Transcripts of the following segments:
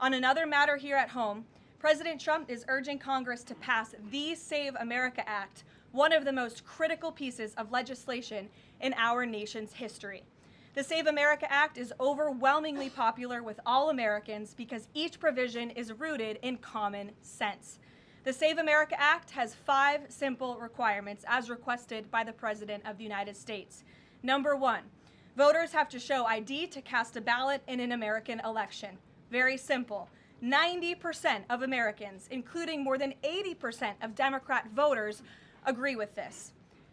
On another matter here at home, President Trump is urging Congress to pass the Save America Act, one of the most critical pieces of legislation in our nation's history. The Save America Act is overwhelmingly popular with all Americans because each provision is rooted in common sense. The Save America Act has 5 simple requirements as requested by the President of the United States. Number 1, voters have to show ID to cast a ballot in an American election. Very simple. 90% of Americans, including more than 80% of Democrat voters, agree with this.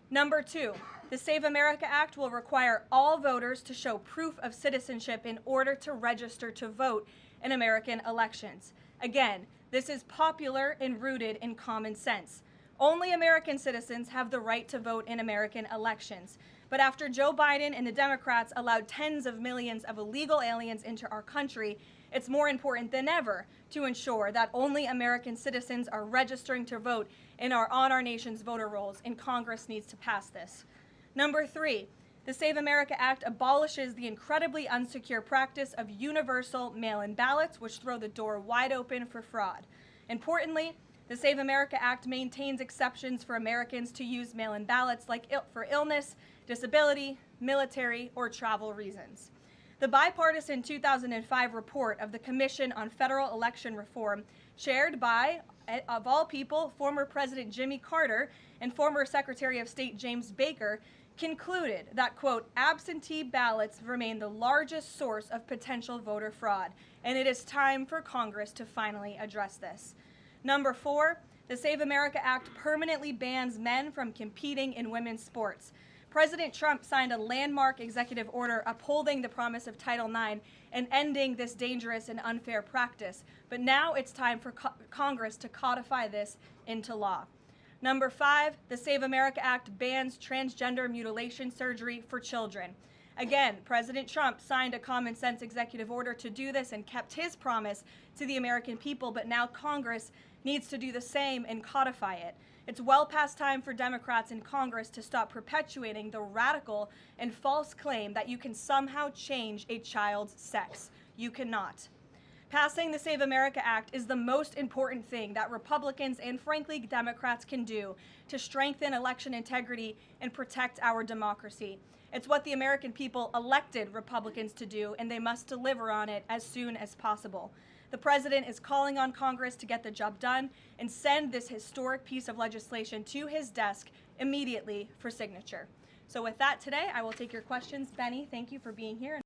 Number 2, the Save America Act will require all voters to show proof of citizenship in order to register to vote in American elections. Again, this is popular and rooted in common sense. Only American citizens have the right to vote in American elections. But after Joe Biden and the Democrats allowed tens of millions of illegal aliens into our country, it's more important than ever to ensure that only American citizens are registering to vote on our nation's voter rolls, and Congress needs to pass this. Number 3, the Save America Act abolishes the incredibly unsecure practice of universal mail-in ballots, which throw the door wide open for fraud. Importantly, the Save America Act maintains exceptions for Americans to use mail-in ballots for illness, disability, military, or travel reasons. The bipartisan 2005 report of the Commission on Federal Election Reform, chaired by, of all people, former President Jimmy Carter and former Secretary of State James Baker, concluded that, quote, absentee ballots remain the largest source of potential voter fraud, and it is time for Congress to finally address this. Number 4, the Save America Act permanently bans men from competing in women's sports. President Trump signed a landmark executive order upholding the promise of Title IX and ending this dangerous and unfair practice. But now it's time for Congress to codify this into law. Number 5, the Save America Act bans transgender mutilation surgery for children. Again, President Trump signed a common sense executive order to do this and kept his promise to the American people, but now Congress needs to do the same and codify it. It's well past time for Democrats in Congress to stop perpetuating the radical and false claim that you can somehow change a child's sex. You cannot. Passing the Save America Act is the most important thing that Republicans and, frankly, Democrats can do to strengthen election integrity and protect our democracy. It's what the American people elected Republicans to do, and they must deliver on it as soon as possible. The President is calling on Congress to get the job done and send this historic piece of legislation to his desk immediately for signature. So with that today, I will take your questions. Benny, thank you for being here.